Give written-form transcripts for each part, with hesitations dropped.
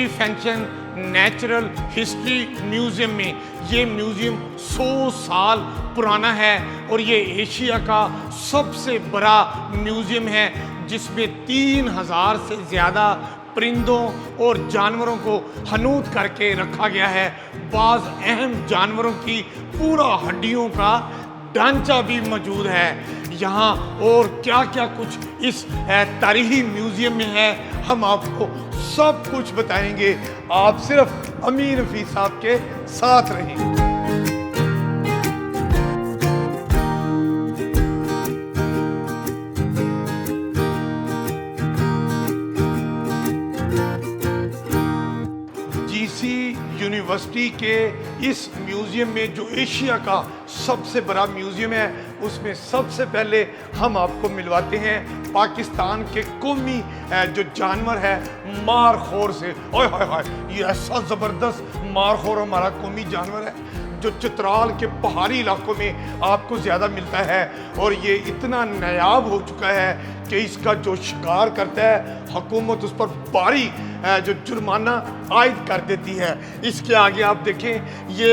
Function natural history museum में। ये museum 100 साल पुराना है और ये एशिया का सबसे बड़ा म्यूज़ियम है, जिसमें 3000 से ज़्यादा परिंदों और जानवरों को हनूत करके रखा गया है। बाज़ अहम जानवरों की पूरा हड्डियों का ढांचा भी मौजूद है यहाँ। और क्या क्या कुछ इस तारीखी म्यूज़ियम में है, हम आपको सब कुछ बताएंगे। आप सिर्फ अमीर हफीज साहब के साथ रहें। यूनिवर्सिटी के इस म्यूज़ियम में, जो एशिया का सबसे बड़ा म्यूज़ियम है, उसमें सबसे पहले हम आपको मिलवाते हैं पाकिस्तान के कौमी जो जानवर है मारखोर से। ओए हाय हाय, ये ऐसा ज़बरदस्त मारखोर हमारा कौमी जानवर है जो चित्राल के पहाड़ी इलाकों में आपको ज़्यादा मिलता है। और ये इतना नायाब हो चुका है कि इसका जो शिकार करता है, हुकूमत उस पर भारी जो जुर्माना आयद कर देती है। इसके आगे आप देखें, ये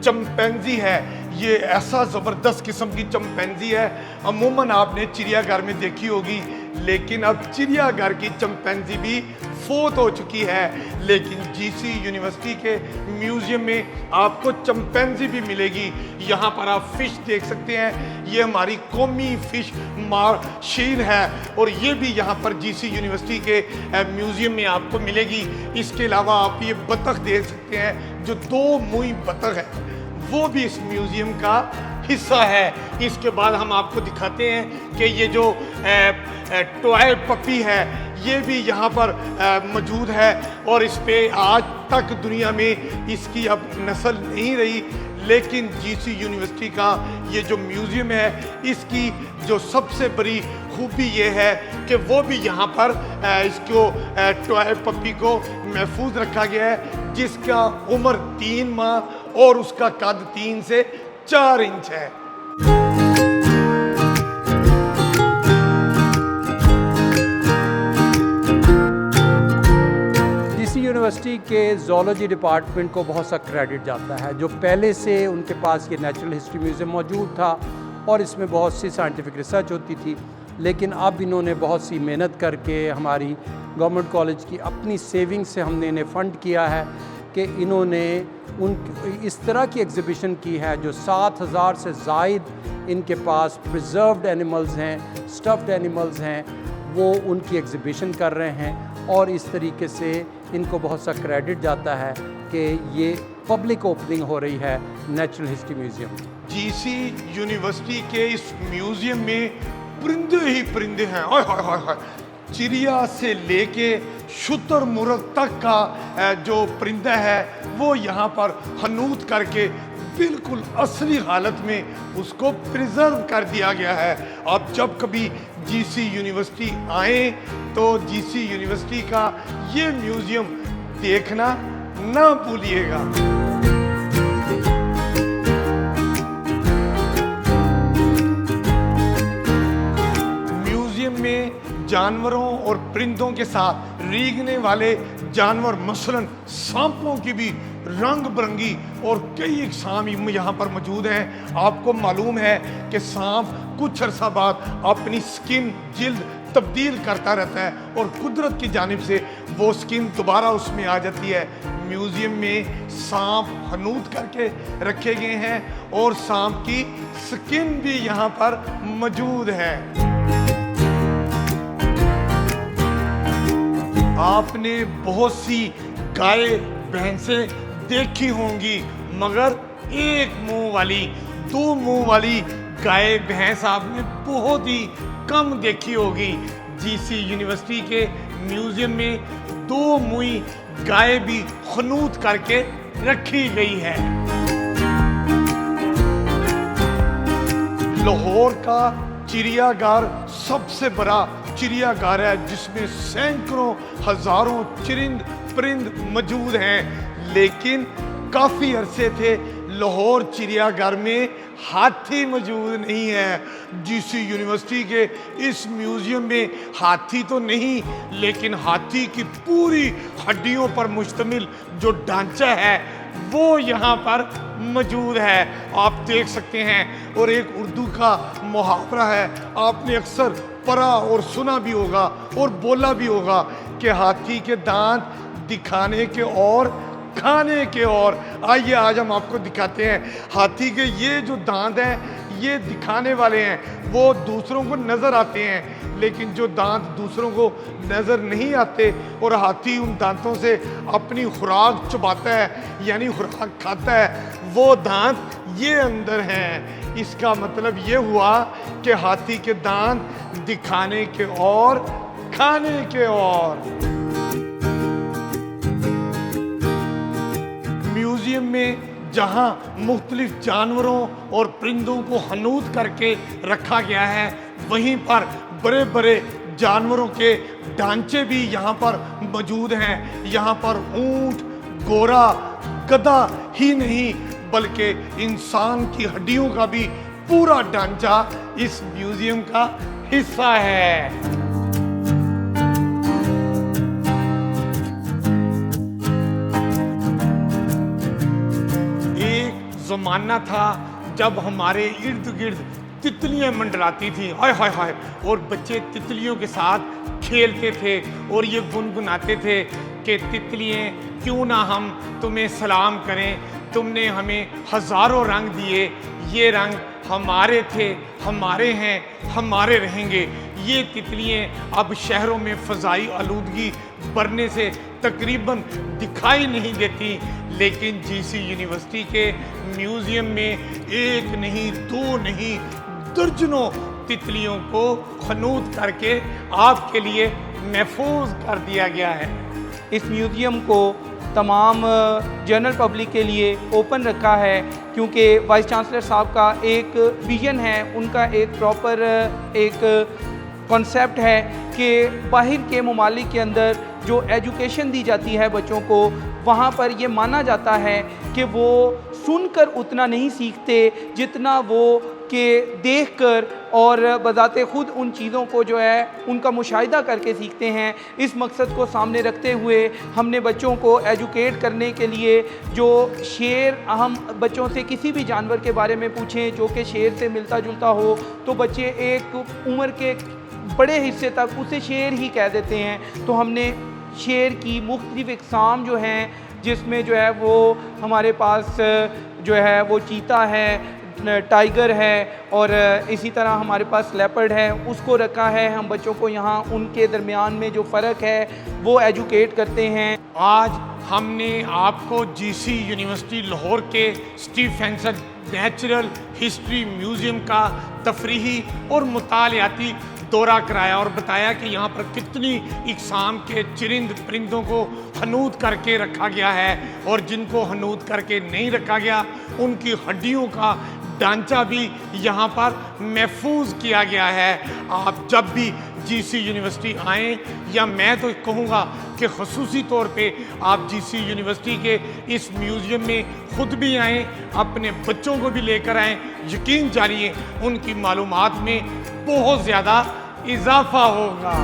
चिंपैंजी है। ये ऐसा ज़बरदस्त किस्म की चिंपैंजी है, अमूमन आपने चिड़ियाघर में देखी होगी, लेकिन अब चिड़ियाघर की चिंपैंजी भी फोत हो चुकी है। लेकिन जीसी यूनिवर्सिटी के म्यूज़ियम में आपको चिंपैंजी भी मिलेगी। यहाँ पर आप फ़िश देख सकते हैं, ये हमारी कौमी फ़िश शील है और ये भी यहाँ पर जीसी यूनिवर्सिटी के म्यूज़ियम में आपको मिलेगी। इसके अलावा आप ये बतख देख सकते हैं, जो 2 मुई बतख है, वो भी इस म्यूज़ियम का हिस्सा है। इसके बाद हम आपको दिखाते हैं कि ये जो टॉय पपी है, ये भी यहाँ पर मौजूद है और इस पे आज तक दुनिया में इसकी अब नस्ल नहीं रही। लेकिन जीसी यूनिवर्सिटी का ये जो म्यूज़ियम है, इसकी जो सबसे बड़ी खूबी ये है कि वो भी यहाँ पर इसको टॉय पपी को महफूज रखा गया है, जिसका उम्र 3 माह और उसका कद 3 से 4 इंच है। यूनिवर्सिटी के ज़ूलॉजी डिपार्टमेंट को बहुत सा क्रेडिट जाता है, जो पहले से उनके पास ये नेचुरल हिस्ट्री म्यूज़ियम मौजूद था और इसमें बहुत सी साइंटिफिक रिसर्च होती थी। लेकिन अब इन्होंने बहुत सी मेहनत करके, हमारी गवर्नमेंट कॉलेज की अपनी सेविंग से हमने इन्हें फ़ंड किया है कि इन्होंने इस तरह की एग्ज़िबिशन की है जो 7000 से ज़ायद इनके पास प्रिजर्व्ड एनिमल्स हैं, स्टफ्ड एनिमल्स हैं, वो उनकी एग्ज़िबिशन कर रहे हैं। और इस तरीके से इनको बहुत सा क्रेडिट जाता है कि ये पब्लिक ओपनिंग हो रही है natural history museum. GC university के इस म्यूज़ियम में परिंदे ही परिंदे हैं। हाय हाय हाय हाय, चिड़िया से लेके शुतुरमुर्ग तक का जो परिंदा है, वो यहाँ पर हनूत करके बिल्कुल असली हालत में उसको प्रिजर्व कर दिया गया है। आप जब कभी जीसी यूनिवर्सिटी आए तो जीसी यूनिवर्सिटी का ये म्यूज़ियम देखना ना भूलिएगा। म्यूज़ियम में जानवरों और परिंदों के साथ रेंगने वाले जानवर, मसलन सांपों की भी रंग बिरंगी और कई अक़साम यहाँ पर मौजूद हैं। आपको मालूम है कि सांप कुछ अरसा बाद अपनी स्किन, जिल्द तब्दील करता रहता है और कुदरत की जानिब से वो स्किन दोबारा उसमें आ जाती है। म्यूज़ियम में सांप हनूत करके रखे गए हैं और सांप की स्किन भी यहाँ पर मौजूद है। आपने बहुत सी गाय भैंसें देखी होंगी, मगर एक मुंह वाली, 2 मुंह वाली गाय भैंस आपने बहुत ही कम देखी होगी। जीसी यूनिवर्सिटी के म्यूज़ियम में 2 मुई गाय भी खनूत करके रखी गई है। लाहौर का चिड़ियाघर सबसे बड़ा चिड़ियाघर है, जिसमें सैकड़ों हजारों चरिंद परिंद मौजूद हैं। लेकिन काफ़ी अरसे थे लाहौर चिड़ियाघर में हाथी मौजूद नहीं है। जीसी यूनिवर्सिटी के इस म्यूज़ियम में हाथी तो नहीं, लेकिन हाथी की पूरी हड्डियों पर मुश्तमिल जो ढांचा है वो यहाँ पर मौजूद है, आप देख सकते हैं। और एक उर्दू का मुहावरा है, आपने अक्सर पढ़ा और सुना भी होगा और बोला भी होगा कि हाथी के दांत दिखाने के और खाने के और। आइए आज हम आपको दिखाते हैं हाथी के ये जो दांत हैं ये दिखाने वाले हैं, वो दूसरों को नज़र आते हैं, लेकिन जो दांत दूसरों को नज़र नहीं आते और हाथी उन दांतों से अपनी खुराक चबाता है यानी खुराक खाता है, वो दांत ये अंदर हैं। इसका मतलब ये हुआ कि हाथी के दांत दिखाने के और खाने के और। म्यूज़ियम में जहाँ मुख्तलिफ जानवरों और परिंदों को हनूत करके रखा गया है, वहीं पर बड़े बड़े जानवरों के ढांचे भी यहाँ पर मौजूद हैं। यहाँ पर ऊंट, घोड़ा, गधा ही नहीं बल्कि इंसान की हड्डियों का भी पूरा ढांचा इस म्यूज़ियम का हिस्सा है। ज़माना था जब हमारे इर्द गिर्द तितलियां मंडराती थी, हाय हाय हाय, और बच्चे तितलियों के साथ खेलते थे और ये गुनगुनाते थे कि तितलियां क्यों ना हम तुम्हें सलाम करें, तुमने हमें हज़ारों रंग दिए, ये रंग हमारे थे, हमारे हैं, हमारे रहेंगे। ये तितलियां अब शहरों में फ़ज़ाई आलूदगी बढ़ने से तकरीबन दिखाई नहीं देती, लेकिन जीसी यूनिवर्सिटी के म्यूज़ियम में एक नहीं, दो नहीं, दर्जनों तितलियों को खनूत करके आपके लिए महफूज कर दिया गया है। इस म्यूज़ियम को तमाम जनरल पब्लिक के लिए ओपन रखा है, क्योंकि वाइस चांसलर साहब का एक विज़न है, उनका एक प्रॉपर एक कॉन्सेप्ट है कि बाहर के ममालिक के अंदर जो एजुकेशन दी जाती है बच्चों को, वहाँ पर ये माना जाता है कि वो सुनकर उतना नहीं सीखते जितना वो कि देखकर और बज़ाते ख़ुद उन चीज़ों को जो है उनका मुशाहिदा करके सीखते हैं। इस मकसद को सामने रखते हुए हमने बच्चों को एजुकेट करने के लिए जो शेर, हम बच्चों से किसी भी जानवर के बारे में पूछें जो कि शेर से मिलता जुलता हो, तो बच्चे एक उम्र के बड़े हिस्से तक उसे शेर ही कह देते हैं। तो हमने शेर की मुख्तलिफ इक़साम जो हैं, जिसमें जो है वो हमारे पास जो है वो चीता है, टाइगर है और इसी तरह हमारे पास लेपर्ड है, उसको रखा है। हम बच्चों को यहाँ उनके दरमियान में जो फ़र्क है वो एजुकेट करते हैं। आज हमने आपको जीसी यूनिवर्सिटी लाहौर के स्टीफेंसन नेचुरल हिस्ट्री म्यूज़ियम का तफरीही और मुतालियाती दौरा कराया और बताया कि यहाँ पर कितनी इक़साम के चरिंद परिंदों को हनूत करके रखा गया है, और जिनको हनूत करके नहीं रखा गया उनकी हड्डियों का ढांचा भी यहाँ पर महफूज किया गया है। आप जब भी जीसी यूनिवर्सिटी आएँ, या मैं तो कहूँगा कि ख़ुसूसी तौर पे आप जीसी यूनिवर्सिटी के इस म्यूज़ियम में ख़ुद भी आएँ, अपने बच्चों को भी लेकर आएँ। यकीन जानिए उनकी मालूमात में बहुत ज़्यादा इजाफ़ा होगा।